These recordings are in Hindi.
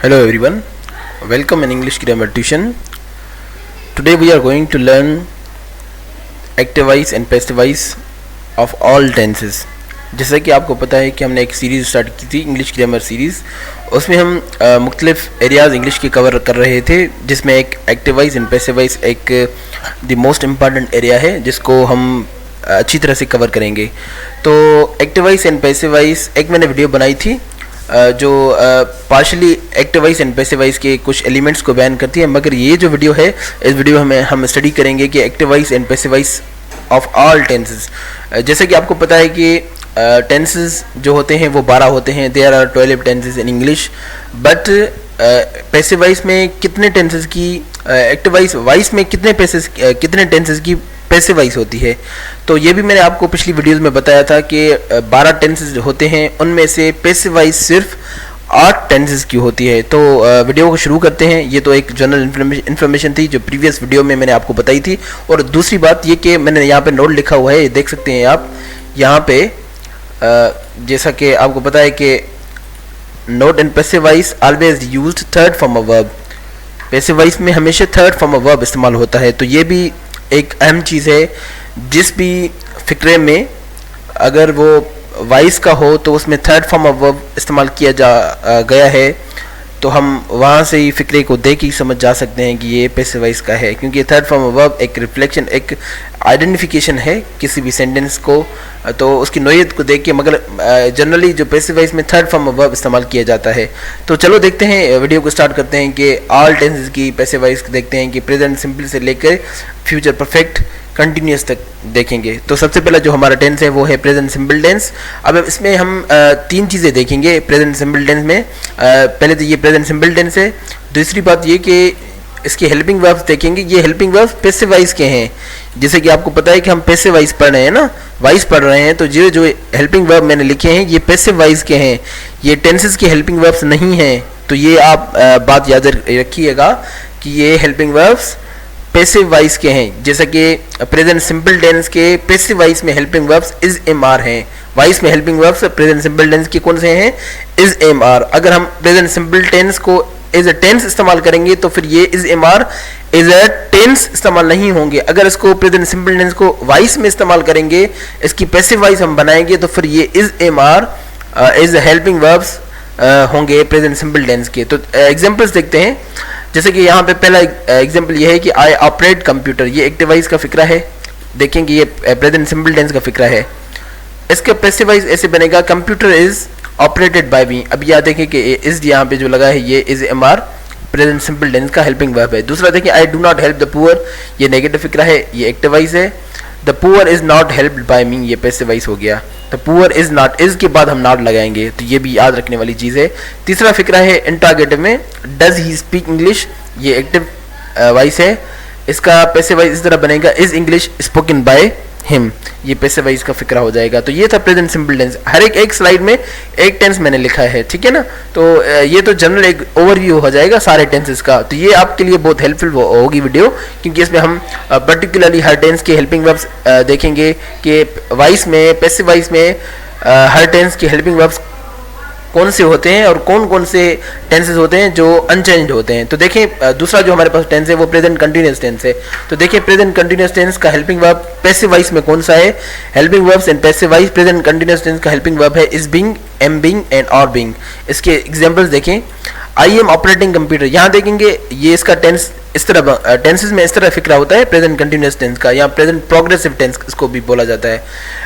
Hello everyone, welcome in English Grammar Tuition. Today we are going to learn active voice and passive voice of all tenses. जैसा कि आपको पता है कि हमने एक सीरीज़ स्टार्ट की थी इंग्लिश ग्रामर सीरीज़, उसमें हम मुख्तलिफ एरियाज़ इंग्लिश के कवर कर रहे थे, जिसमें एक active voice and passive voice एक द मोस्ट इम्पॉर्टेंट एरिया है जिसको हम अच्छी तरह से कवर करेंगे. तो active voice and passive voice एक मैंने वीडियो बनाई थी जो partially active voice and passive voice के कुछ एलिमेंट्स को बयान करती है, मगर ये जो वीडियो है इस वीडियो में हम स्टडी करेंगे कि active voice and passive voice of all tenses. जैसे कि आपको पता है कि टेंसेस जो होते हैं वो 12 होते हैं. There are 12 tenses in English, but passive voice में कितने टेंसेस की एक्टिव वॉइस में कितने टेंसेस की पैसिव वॉइस होती है. तो ये भी मैंने आपको पिछली वीडियोस में बताया था कि 12 टेंसेस होते हैं, उनमें से पैसिव वॉइस सिर्फ 8 टेंसेस की होती है. तो वीडियो को शुरू करते हैं. ये तो एक जनरल इन्फॉर्मेशन थी जो प्रीवियस वीडियो में मैंने आपको बताई थी. और दूसरी बात ये कि मैंने यहाँ पे नोट लिखा हुआ है, ये देख सकते हैं आप यहाँ पे. जैसा कि आपको पता है कि note in passive voice always used third form of verb. Passive voice में हमेशा थर्ड फॉर्म ऑफ वर्ब इस्तेमाल होता है. तो ये भी एक अहम चीज़ है. जिस भी फिक्रे में अगर वो वॉइस का हो तो उसमें थर्ड फॉर्म ऑफ वर्ब इस्तेमाल किया गया है, तो हम वहाँ से ही फिक्रे को देख ही समझ जा सकते हैं कि ये पैसिव वॉइस का है, क्योंकि थर्ड फॉर्म ऑफ वर्ब एक रिफ्लेक्शन, एक आइडेंटिफिकेशन है किसी भी सेंटेंस को. तो उसकी नोयत को देख के, मगर जनरली जो पैसिव वॉइस में थर्ड फॉर्म ऑफ वर्ब इस्तेमाल किया जाता है. तो चलो देखते हैं, वीडियो को स्टार्ट करते हैं कि ऑल टेंसेस की पैसिव वॉइस देखते हैं कि प्रेजेंट सिंपल से लेकर फ्यूचर परफेक्ट कंटिन्यूस तक देखेंगे. तो सबसे पहला जो हमारा टेंस है वो है प्रेजेंट सिंपल टेंस. अब इसमें हम 3 चीज़ें देखेंगे प्रेजेंट सिंपल टेंस में. पहले तो ये प्रेजेंट सिंपल टेंस है. दूसरी बात ये कि इसके हेल्पिंग वर्ब्स देखेंगे. ये हेल्पिंग वर्ब्स पैसिव वॉइस के हैं. जैसे कि आपको पता है कि हम पैसिव वॉइस पढ़ रहे हैं ना, वॉइस पढ़ रहे हैं, तो ये जो हेल्पिंग वर्ब मैंने लिखे हैं ये पैसिव वॉइस के हैं, ये टेंसेस के हेल्पिंग वर्ब्स नहीं हैं. तो ये आप बात याद रखिएगा कि ये हेल्पिंग वर्ब्स पैसिव वॉइस के हैं. जैसा कि प्रेजेंट सिंपल टेंस के पैसिव वॉइस में helping verbs is am are हैं. वॉइस में helping verbs present simple tense के कौन से हैं? Is am are. अगर हम प्रेजेंट सिंपल टेंस को एज अ टेंस इस्तेमाल करेंगे तो फिर ये is am are as a tense इस्तेमाल नहीं होंगे. अगर इसको प्रेजेंट सिंपल टेंस को वॉइस में इस्तेमाल करेंगे, इसकी पैसिव वॉइस हम बनाएंगे, तो फिर ये is am are as helping verbs होंगे प्रेजेंट सिंपल टेंस के. तो एग्जांपल्स देखते हैं. जैसे कि यहाँ पे पहला एग्जांपल ये है कि आई ऑपरेट कंप्यूटर. ये एक्टिव वॉइस का फिक्रा है. देखेंगे ये प्रेजेंट सिंपल टेंस का फिक्रा है. इसका पैसिव वॉइस ऐसे बनेगा, कंप्यूटर इज ऑपरेटेड बाय मी. अब यह देखें कि इज यहाँ पे जो लगा है ये is am are present simple tense का हेल्पिंग वर्ब है. दूसरा देखिए, I do not help the poor. ये नेगेटिव फिक्रा है, ये एक्टिव वॉइस है. The poor is not helped by me, ये पैसिव वॉइस हो गया. The poor is not, is के बाद हम नॉट लगाएंगे, तो ये भी याद रखने वाली चीज़ है. तीसरा फिक्रा है इंटरोगेटिव में, डज ही स्पीक इंग्लिश. ये एक्टिव वॉइस है. इसका पैसिव वॉइस इस तरह बनेगा, is English spoken by him. ये पैसिव वॉइस का फिक्रा हो जाएगा. तो ये था प्रेजेंट सिंपल टेंस. हर एक स्लाइड में एक टेंस मैंने लिखा है, ठीक है ना. तो ये तो जनरल एक ओवरव्यू हो जाएगा सारे टेंसेस का. तो ये आपके लिए बहुत हेल्पफुल होगी वीडियो, क्योंकि इसमें हम पर्टिकुलरली हर टेंस के हेल्पिंग वर्ब्स देखेंगे कि वॉइस में, पैसिव वॉइस में हर टेंस के हेल्पिंग वर्ब्स कौन से होते हैं और कौन कौन से टेंसेस होते हैं जो अनचेंज्ड होते हैं. तो देखें, दूसरा जो हमारे पास टेंस है वो प्रेजेंट कंटिन्यूअस टेंस है. तो देखिए प्रेजेंट कंटिन्यूअस टेंस का हेल्पिंग वर्ब पैसिव वॉइस में कौन सा है? Helping verbs and passive voice. Present continuous tense का हेल्पिंग वर्ब है is being, am being and are being. इसके एग्जांपल्स देखें. I am operating computer. यहाँ देखेंगे ये इसका टेंस इस तरह, टेंसेस में इस तरह फिक्रा होता है प्रेजेंट कंटिन्यूअस टेंस का. यहाँ प्रेजेंट प्रोग्रेसिव टेंस इसको भी बोला जाता है.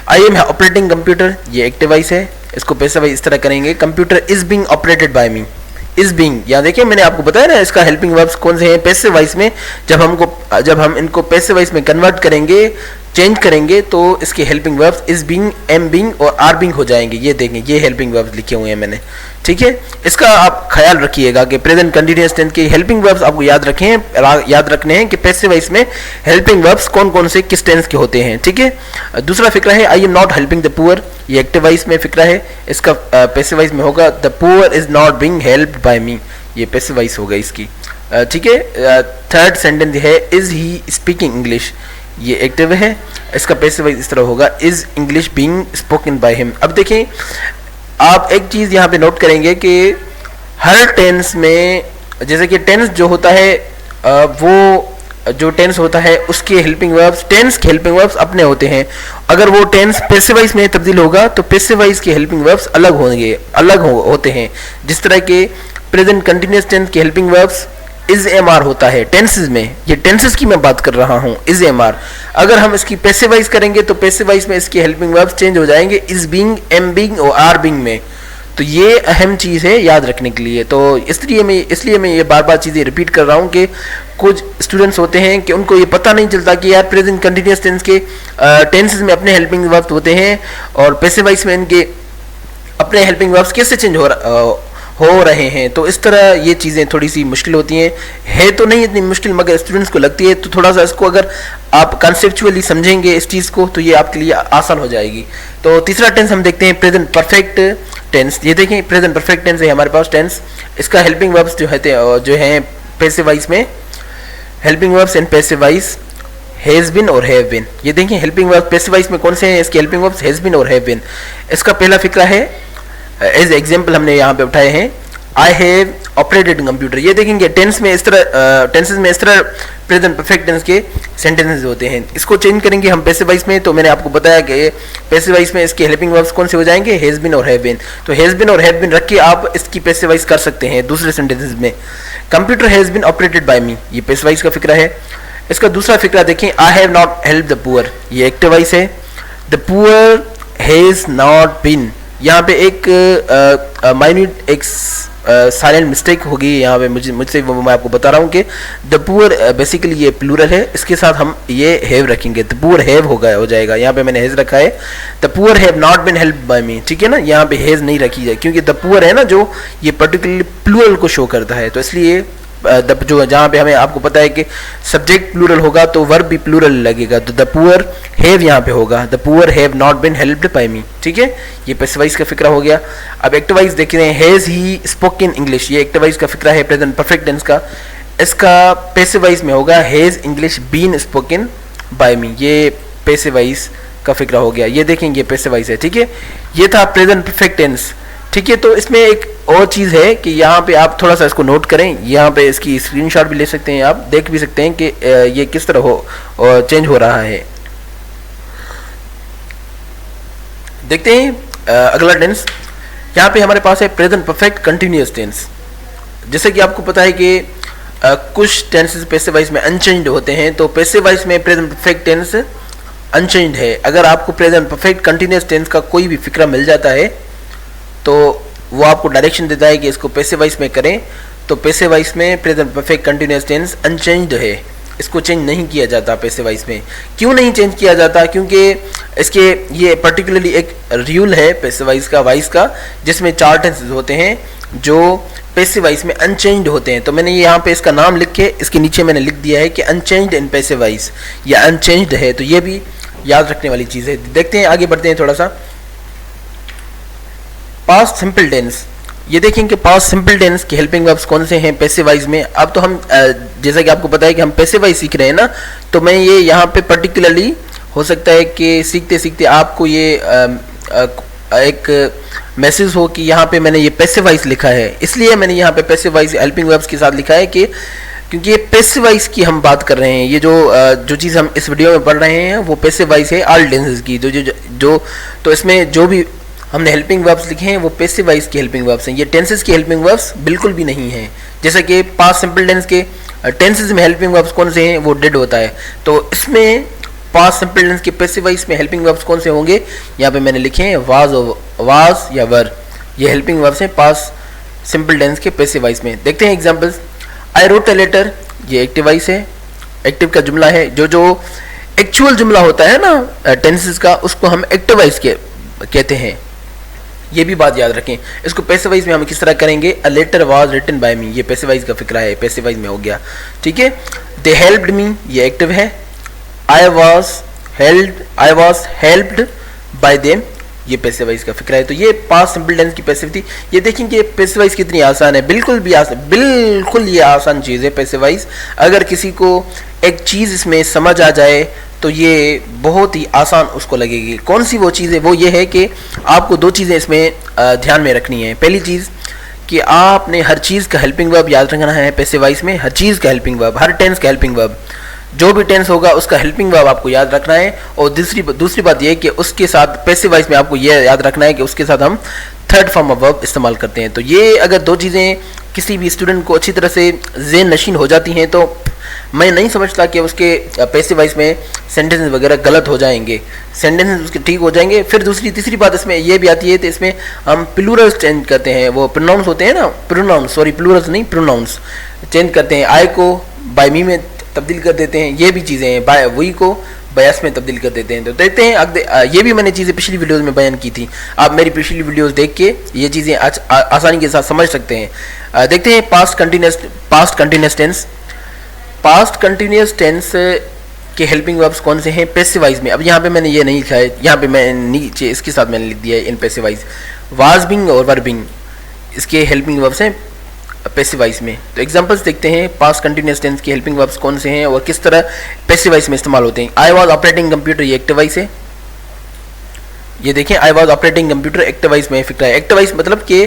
आई एम ऑपरेटिंग कंप्यूटर, ये एक्टिव वॉइस है. इसको पैसिव वॉइस इस तरह करेंगे, computer is being operated by me. Is being, यहाँ देखिए मैंने आपको बताया ना इसका हेल्पिंग वर्ब्स कौन से हैं पैसिव वॉइस में. जब हम इनको पैसिव वॉइस में कन्वर्ट करेंगे, चेंज करेंगे, तो इसके helping verbs is being, am being और आर बीइंग हो जाएंगे. ये देखें, ये हेल्पिंग वर्ब्स लिखे हुए हैं मैंने, ठीक है. इसका आप ख्याल रखिएगा कि प्रेजेंट कंटिन्यूअस टेंस के हेल्पिंग वर्ब्स आपको याद रखने हैं कि पैसिव वॉइस में हेल्पिंग वर्ब्स कौन कौन से किस टेंस के होते हैं, ठीक है. दूसरा फिक्रा है I am not helping the poor. ये एक्टिव वॉइस में फिक्रा है. इसका पैसिव वॉइस में होगा the poor is not being helped by me. ये पैसिव वॉइस होगा इसकी, ठीक है. थर्ड सेंटेंस है इज ही स्पीकिंग इंग्लिश. ये एक्टिव है. इसका पैसिव वॉइस इस तरह होगा is English being spoken by him. अब देखें, आप एक चीज़ यहाँ पे नोट करेंगे कि हर टेंस में, जैसे कि टेंस जो होता है वो जो टेंस होता है उसके हेल्पिंग वर्ब्स, टेंस के हेल्पिंग वर्ब्स अपने होते हैं। अगर वो टेंस पैसिव वॉइस में तब्दील होगा तो पैसिव वॉइस के हेल्पिंग वर्ब्स अलग होंगे, होते हैं। जिस तरह के प्रेजेंट कंटिन्यूअस टेंस के helping verbs is am are होता है टेंसेज में, ये टेंसेज की मैं बात कर रहा हूँ, इज एम आर। अगर हम इसकी पैसिव वॉइस करेंगे तो पैसिव वॉइस में इसके हेल्पिंग वर्ब्स चेंज हो जाएंगे इज बीइंग, एम बीइंग और आर बीइंग में। तो ये अहम चीज़ है याद रखने के लिए। तो इसलिए मैं ये बार बार चीज़ें रिपीट कर रहा हूँ कि कुछ स्टूडेंट्स होते हैं कि उनको ये पता नहीं चलता कि यार प्रेजेंट कंटिन्यूअस टेंस के टेंसेज में अपने हेल्पिंग वर्ब्स होते हैं और पैसिव वॉइस में इनके अपने हेल्पिंग वर्ब्स कैसे चेंज हो रहे हैं। तो इस तरह ये चीज़ें थोड़ी सी मुश्किल होती हैं, है तो नहीं इतनी मुश्किल मगर स्टूडेंट्स को लगती है। तो थोड़ा सा इसको अगर आप कंसेप्चुअली समझेंगे इस चीज़ को तो ये आपके लिए आसान हो जाएगी। तो तीसरा टेंस हम देखते हैं प्रेजेंट परफेक्ट टेंस। ये देखें प्रेजेंट परफेक्ट टेंस है हमारे पास टेंस, इसका हेल्पिंग वर्ब्स जो हैं पैसिव वॉइस में, helping verbs and passive voice has been और हैव बीन। ये देखिए हेल्पिंग वर्ब पैसिव वॉइस में कौन से हैं, इसके हेल्पिंग वर्ब्स हैज़ बीन और हैव बीन। इसका पहला फिक्रा है, एज एग्जाम्पल हमने यहाँ पे उठाए हैं, आई हैव ऑपरेटेड कंप्यूटर। ये देखेंगे टेंस में इस तरह, टेंसेज में इस तरह प्रेजेंट परफेक्ट टेंस के सेंटेंसेस होते हैं। इसको चेंज करेंगे हम पैसिव वॉइस में, तो मैंने आपको बताया कि पैसिव वॉइस में इसके हेल्पिंग वर्ब्स कौन से हो जाएंगे, हैज़ बीन और हैव बीन। तो हैज़ बीन और हैव बीन रख के आप इसकी पैसिव वॉइस कर सकते हैं दूसरे सेंटेंसेस में। Computer has been operated by me, ये पैसिव वॉइस का फिक्रा है। इसका दूसरा फिक्रा देखें, I have not help the poor, ये एक्टिव वॉइस है। The poor has not been, यहाँ पे एक माइन्यूट एक साइलेंट मिस्टेक होगी यहाँ पे मुझसे वो मैं आपको बता रहा हूँ कि द पुअर बेसिकली ये प्लूरल है, इसके साथ हम ये हैव रखेंगे, द पुअर हैव हो जाएगा। यहाँ पे मैंने हैज रखा है, the poor have not been help by me, ठीक है ना। यहाँ पे हैज नहीं रखी जाए क्योंकि द पुअर है ना जो ये पर्टिकुलरली प्लूरल को शो करता है, तो इसलिए जो जहाँ पे हमें आपको पता है कि सब्जेक्ट प्लूरल होगा तो वर्ब भी प्लूरल लगेगा, तो द पुअर हैव यहाँ पे होगा, the poor have not been helped by me, ठीक है। ये पैसिव वॉइस का फिक्रा हो गया। अब एक्टिव वॉइस देख रहे हैं, हैज ही स्पोकन इंग्लिश, ये एक्टिव वॉइस का फिक्रा है प्रेजेंट परफेक्ट टेंस का। इसका पैसिव वॉइस में होगा, has English been spoken by me, ये पैसिव वॉइस का फिक्रा हो गया। ये देखेंगे पैसिव वॉइस है, ठीक है। ये था प्रेजेंट परफेक्ट टेंस, ठीक है। तो इसमें एक और चीज़ है कि यहाँ पे आप थोड़ा सा इसको नोट करें, यहाँ पे इसकी स्क्रीनशॉट भी ले सकते हैं, आप देख भी सकते हैं कि ये किस तरह चेंज हो रहा है। देखते हैं अगला टेंस, यहाँ पे हमारे पास है प्रेजेंट परफेक्ट कंटिन्यूअस टेंस। जैसे कि आपको पता है कि कुछ टेंसेस पैसिव वॉइस में अनचेंज्ड होते हैं, तो पैसिव वॉइस में प्रेजेंट परफेक्ट टेंस अनचेंज्ड है। अगर आपको प्रेजेंट परफेक्ट कंटिन्यूअस टेंस का कोई भी फिक्रा मिल जाता है तो वो आपको डायरेक्शन देता है कि इसको पैसिव वॉइस में करें, तो पैसिव वॉइस में present perfect continuous tense unchanged है, इसको चेंज नहीं किया जाता पैसिव वॉइस में। क्यों नहीं चेंज किया जाता, क्योंकि इसके ये पर्टिकुलरली एक रूल है पैसिव वॉइस का जिसमें 4 टेंसेस होते हैं जो पैसिव वॉइस में अनचेंज्ड होते हैं। तो मैंने ये यहाँ पे इसका नाम लिख के इसके नीचे मैंने लिख दिया है कि अनचेंज्ड इन पैसिव वॉइस या अनचेंज्ड है, तो ये भी याद रखने वाली चीज़ है। देखते हैं आगे बढ़ते हैं थोड़ा सा। पास्ट सिंपल टेंस, ये देखेंगे पास्ट सिंपल टेंस के हेल्पिंग वर्ब्स कौन से हैं पैसिव वॉइस में। अब तो हम जैसा कि आपको पता है कि हम पैसिव वॉइस सीख रहे हैं ना, तो मैं ये यहाँ पे पर्टिकुलरली हो सकता है कि सीखते सीखते आपको ये एक मैसेज हो कि यहाँ पे मैंने ये पैसिव वॉइस लिखा है, इसलिए मैंने यहाँ पे पैसिव वॉइस हेल्पिंग वर्ब्स के साथ लिखा है कि क्योंकि ये पैसिव वॉइस की हम बात कर रहे हैं। ये जो चीज़ हम इस वीडियो में पढ़ रहे हैं वो पैसिव वॉइस है ऑल टेंसेस की, जो तो इसमें जो भी हमने हेल्पिंग वर्ब्स लिखे हैं वो पैसिव वॉइस की हेल्पिंग वर्ब्स हैं, ये टेंसेस की हेल्पिंग वर्ब्स बिल्कुल भी नहीं हैं। जैसे कि पास्ट सिंपल टेंस के टेंसेस में हेल्पिंग वर्ब्स कौन से हैं, वो डिड होता है, तो इसमें पास्ट सिंपल टेंस के पैसिव वॉइस में हेल्पिंग वर्ब्स कौन से होंगे, यहाँ पे मैंने लिखे हैं वाज या वर, ये हेल्पिंग वर्ब्स हैं पास्ट सिंपल टेंस के पैसिव वॉइस में। देखते हैं examples. I wrote a letter, ये एक्टिव वॉइस है, एक्टिव का जुमला है। जो एक्चुअल जुमला होता है ना टेंसेस का, उसको हम एक्टिव वॉइस कहते हैं, ये भी बात याद रखें। इसको पैसिव वॉइस में हम किस तरह करेंगे, a letter was written by me, ये पैसिव वॉइस का फिक्रा है, पैसिव वॉइस में हो गया, ठीक है। दे हेल्प्ड मी, ये एक्टिव है। I was helped bye them, ये पैसिव वॉइस का फिक्रा है। तो ये पास्ट सिंपल टेंस की पैसिव थी। ये देखेंगे पैसिव वॉइस कितनी आसान है, बिल्कुल ये आसान चीज़ है पैसिव वॉइस। अगर किसी को एक चीज़ इसमें समझ आ जाए तो ये बहुत ही आसान उसको लगेगी। कौन सी वो चीज़ है, वो ये है कि आपको 2 चीज़ें इसमें ध्यान में रखनी है। पहली चीज़ कि आपने हर चीज़ का हेल्पिंग वर्ब याद रखना है पैसिव वॉइस में, हर चीज़ का हेल्पिंग वर्ब, हर टेंस का हेल्पिंग वर्ब, जो भी टेंस होगा उसका हेल्पिंग वर्ब आपको याद रखना है। और दूसरी बात यह कि उसके साथ पैसिव वॉइस में आपको यह याद रखना है कि उसके साथ हम थर्ड फॉर्म ऑफ वर्ब इस्तेमाल करते हैं। तो ये अगर दो चीज़ें किसी भी स्टूडेंट को अच्छी तरह से ज़हन नशीन हो जाती हैं तो मैं नहीं समझता कि उसके पैसिव वॉइस में सेंटेंस वगैरह गलत हो जाएंगे, सेंटेंस उसके ठीक हो जाएंगे। फिर तीसरी बात इसमें ये भी आती है तो इसमें हम प्लूरल्स चेंज करते हैं, वो प्रोनाउंस होते हैं ना, प्लूरल्स नहीं प्रोनाउंस चेंज करते हैं, आई को बाय मी में तब्दील कर देते हैं, ये भी चीज़ें हैं, बाय वी को बयास में तब्दील कर देते हैं। तो देखते हैं ये भी मैंने चीज़ें पिछली वीडियोस में बयान की थी, आप मेरी पिछली वीडियोस देख के ये चीज़ें आसानी के साथ समझ सकते हैं। देखते हैं पास्ट कंटिन्यूस टेंस के हेल्पिंग वर्ब्स कौन से हैं पैसिव वॉइस में। अब यहाँ पे मैंने ये नहीं लिखा है, यहाँ पे मैं नीचे इसके साथ मैंने लिख दिया है in passive voice, was being और वर बीइंग इसके हेल्पिंग वर्ब्स हैं पैसिव वॉइस में। तो एग्जांपल्स देखते हैं पास्ट कंटिन्यूस टेंस के हेल्पिंग वर्ब्स कौन से हैं और किस तरह पैसिव वॉइस में इस्तेमाल होते हैं। आई वाज ऑपरेटिंग कंप्यूटर, ये एक्टिव वॉइस है, ये देखें I was operating computer active voice में फिक्र है। एक्टिव वॉइस मतलब कि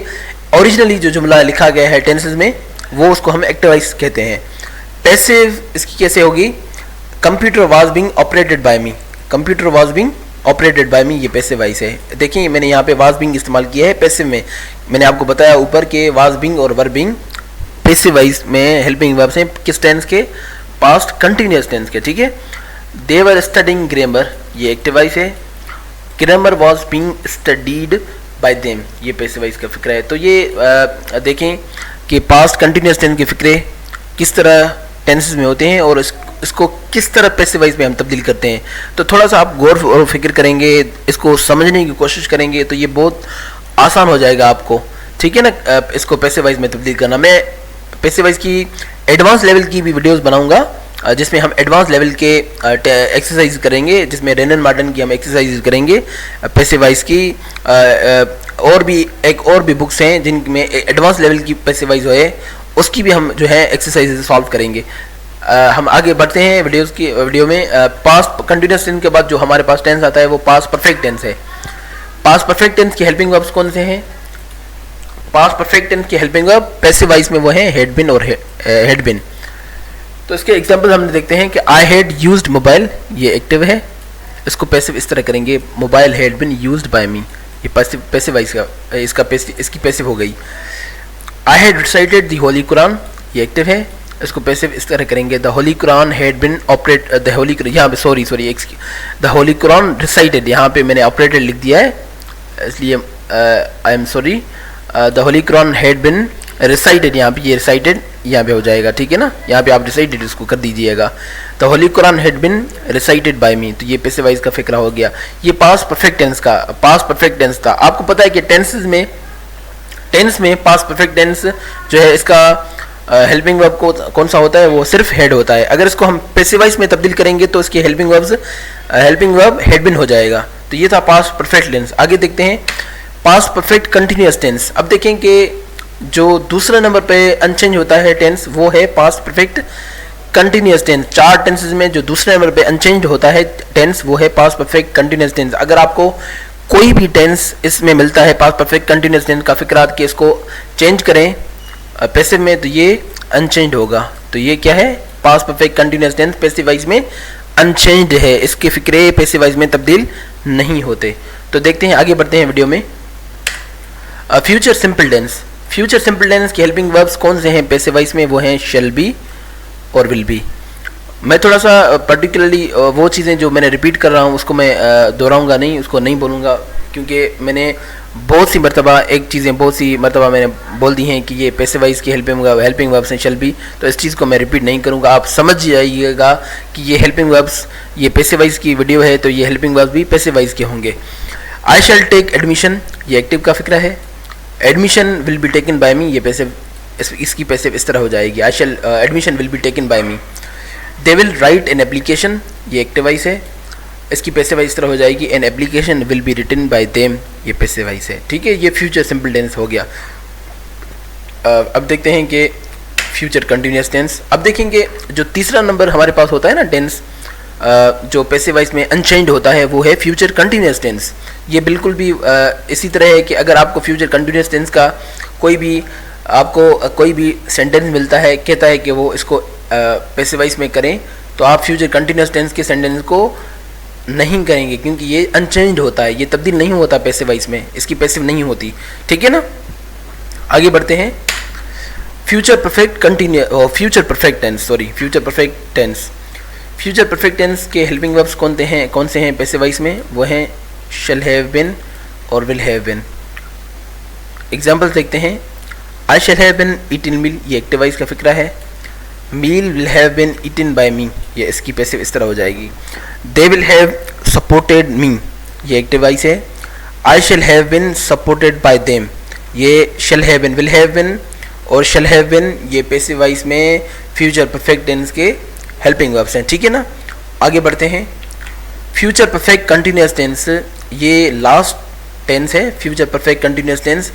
ओरिजिनली जो जुमला लिखा गया है टेंसेस में वो उसको हम एक्टिव वॉइस कहते हैं। पैसिव इसकी कैसे होगी, computer was being operated by me, computer was being operated by me, ये पैसिव वॉइस है। देखिए मैंने यहाँ पे वाज बीइंग इस्तेमाल किया है पैसिव में, मैंने आपको बताया ऊपर के वाज बीइंग और वर बीइंग पैसिव वॉइस में हेल्पिंग वर्ब्स हैं किस टेंस के, पास्ट कंटिन्यूअस टेंस के, ठीक है। दे वर स्टडीइंग ग्रामर, ये एक्टिव वॉइस है, grammar was being studied by them, ये पैसिव वॉइस का फिक्र है। तो ये देखें कि पास्ट कंटिन्यूअस टेंस के फिक्रे किस तरह टेंसेस में होते हैं और इसको किस तरह पैसिव वॉइस में हम तब्दील करते हैं। तो थोड़ा सा आप गौर और फिक्र करेंगे, इसको समझने की कोशिश करेंगे तो ये बहुत आसान हो जाएगा आपको, ठीक है ना, इसको पैसिव वॉइस में तब्दील करना। मैं पैसिव वॉइस की एडवांस लेवल की भी वीडियोस बनाऊंगा जिसमें हम एडवांस लेवल के एक्सरसाइज करेंगे, जिसमें रेनन मार्टन की हम एक्सरसाइज करेंगे पैसिव वॉइस की। और भी बुक्स हैं जिनमें एडवांस लेवल की पैसिव वॉइस है, उसकी भी हम जो है एक्सरसाइज सॉल्व करेंगे। हम आगे बढ़ते हैं वीडियो में। पास्ट कंटिन्यूअस टेंस के बाद जो हमारे पास टेंस आता है वो पास्ट परफेक्ट टेंस है। पास्ट परफेक्ट टेंस की हेल्पिंग वर्ब्स कौन से हैं, पास्ट परफेक्ट टेंस की हेल्पिंग वर्ब पैसिव वॉइस में वो है हैड बीन और हैड बीन। तो इसके एग्जांपल हम देखते हैं कि आई हैड यूज्ड मोबाइल, ये एक्टिव है, इसको पैसिव इस तरह करेंगे, mobile had been used by me, ये पैसिव वॉइस का इसकी पैसिव हो गई। I had recited the holy Quran, ये एक्टिव है, इसको पैसिव इस तरह करेंगे, the holy Quran had been operate the holy, यहाँ पे sorry the holy Quran recited, यहाँ पे मैंने ऑपरेटेड लिख दिया है इसलिए I am sorry, the holy Quran had been recited, यहाँ पे ये रिसाइटेड यहाँ पे हो जाएगा, ठीक है ना, यहाँ पे आप रिसाइटेड इसको कर दीजिएगा। The holy Quran had been recited by me, तो ये पैसिव वॉइस का फिक्रा हो गया। ये पास्ट परफेक्ट टेंस था। आपको पता है कि टेंस में पास्ट परफेक्ट टेंस जो है इसका हेल्पिंग वर्ब कौन सा होता है, वो सिर्फ हेड होता है। अगर इसको हम पैसिव वॉइस में तब्दील करेंगे तो इसकी हेल्पिंग वर्ब हैड बीन हो जाएगा। तो ये था पास्ट परफेक्ट टेंस। आगे देखते हैं पास्ट परफेक्ट कंटिन्यूअस टेंस। अब देखें कि जो दूसरे नंबर पे अनचेंज होता है टेंस वो है past perfect continuous tense. 4 tenses में जो दूसरे नंबर पे अनचेंज होता है टेंस वो है पास्ट परफेक्ट कंटिन्यूअस टेंस। अगर आपको कोई भी टेंस इसमें मिलता है पास्ट परफेक्ट कंटिन्यूअस टेंस का फिक्र कि इसको चेंज करें पैसिव में तो ये अनचेंज्ड होगा। तो ये क्या है, past perfect continuous tense passive voice में अनचेंज्ड है, इसके फिक्रे पैसिव वॉइस में तब्दील नहीं होते। तो देखते हैं, आगे बढ़ते हैं वीडियो में। फ्यूचर सिंपल टेंस की हेल्पिंग वर्ब्स कौन से हैं पैसिव वॉइस में, वो हैं शैल बी और विल बी। मैं थोड़ा सा पर्टिकुलरली वो चीज़ें जो मैंने रिपीट कर रहा हूँ उसको मैं दोहराऊंगा नहीं, उसको नहीं बोलूँगा, क्योंकि मैंने बहुत सी मरतबा मैंने बोल दी हैं कि ये पैसिव वॉइस की हेल्पिंग वर्ब्स हैं शैल बी। तो इस चीज़ को मैं रिपीट नहीं करूँगा, आप समझ जाइएगा कि ये हेल्पिंग वर्ब्स, ये पैसिव वॉइस की वीडियो है तो ये हेल्पिंग वर्ब्स भी पैसिव वॉइस के होंगे। आई शैल टेक एडमिशन, ये एक्टिव का फिक्र है। Admission will be taken by me, ये पैसिव, इसकी पैसिव इस तरह हो जाएगी, I shall admission will be taken by me. They will write an application, ये एक्टिव वॉइस है, इसकी पैसिव वॉइस इस तरह हो जाएगी, an application will be written by them, ये पैसिव वॉइस है, ठीक है। ये फ्यूचर सिंपल टेंस हो गया। अब देखते हैं कि फ्यूचर कंटिन्यूअस टेंस। अब देखेंगे जो तीसरा नंबर हमारे पास होता है ना टेंस जो पैसिव वॉइस में अनचेंज्ड होता है वो है फ्यूचर कंटिन्यूअस टेंस। ये बिल्कुल भी इसी तरह है कि अगर आपको फ्यूचर कंटिन्यूअस टेंस का कोई भी आपको कोई भी सेंटेंस मिलता है, कहता है कि वो इसको पैसिव वॉइस में करें, तो आप फ्यूचर कंटिन्यूस टेंस के सेंटेंस को नहीं करेंगे, क्योंकि ये अनचेंज्ड होता है, ये तब्दील नहीं होता पैसिव वॉइस में, इसकी पैसिव नहीं होती। ठीक है ना, आगे बढ़ते हैं। Future perfect future perfect tense. Future perfect tense के हेल्पिंग वर्ब्स कौन से हैं पैसिव वॉइस में? वो हैं शैल हैव बीन और विल हैव बीन। एग्जाम्पल देखते हैं। I shall have been eaten meal, ये एक्टिव वॉइस का फिक्रा है। Meal will have been eaten by me, ये इसकी पैसिव इस तरह हो जाएगी। They will have supported me, ये एक्टिव वॉइस है। I shall have been supported by them, ये shall have been, will have been और शैल हैव बीन, ये पैसिव वॉइस में फ्यूचर परफेक्ट टेंस के हेल्पिंग वर्ब्स हैं। ठीक है ना, आगे बढ़ते हैं। फ्यूचर परफेक्ट कंटिन्यूस टेंस, ये लास्ट टेंस है फ्यूचर परफेक्ट कंटिन्यूस टेंस।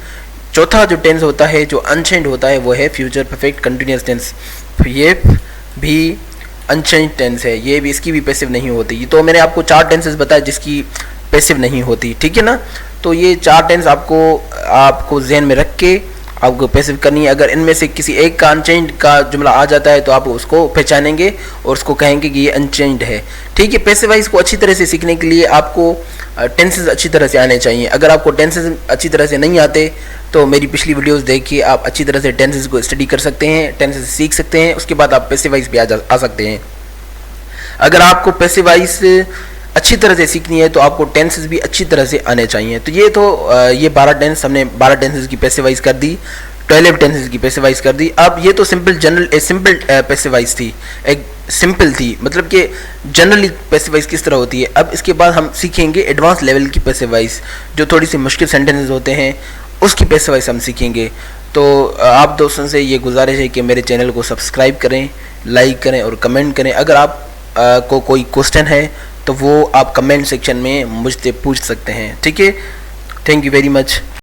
चौथा जो टेंस होता है जो अनचेंज होता है वो है फ्यूचर परफेक्ट कंटिन्यूस टेंस। ये भी अनचेंज टेंस है, ये भी, इसकी भी पैसिव नहीं होती। तो मैंने आपको 4 टेंसेस बताया जिसकी पैसिव नहीं होती। ठीक है ना, तो ये 4 टेंस आपको ज़हन में रख के आपको पैसिव करनी है। अगर इनमें से किसी एक का अनचेंज्ड का जुमला आ जाता है तो आप उसको पहचानेंगे और उसको कहेंगे कि ये अनचेंज्ड है। ठीक है, पैसिव वॉइस को अच्छी तरह से सीखने के लिए आपको टेंसेस अच्छी तरह से आने चाहिए। अगर आपको टेंसेस अच्छी तरह से नहीं आते तो मेरी पिछली वीडियोस देखिए, आप अच्छी तरह से टेंसेस को स्टडी कर सकते हैं, टेंसेस सीख सकते हैं, उसके बाद आप पैसिव वॉइस पे आ सकते हैं। अगर आपको पैसिव वॉइस अच्छी तरह से सीखनी है तो आपको टेंसेस भी अच्छी तरह से आने चाहिए। तो ये 12 टेंस, हमने 12 टेंसेस की पैसिव वॉइस कर दी, 12 टेंसेस की पैसिव वॉइस कर दी। अब ये तो सिंपल पैसिव वॉइस थी, एक सिंपल थी, मतलब कि जनरली पैसिव वॉइस किस तरह होती है। अब इसके बाद हम सीखेंगे एडवांस लेवल की पैसिव वॉइस, जो थोड़ी सी मुश्किल सेंटेंसेस होते हैं उसकी पैसिव वॉइस हम सीखेंगे। तो आप दोस्तों से ये गुजारिश है कि मेरे चैनल को सब्सक्राइब करें, लाइक करें और कमेंट करें। अगर आप को कोई क्वेश्चन है तो वो आप कमेंट सेक्शन में मुझसे पूछ सकते हैं। ठीक है, थैंक यू वेरी मच।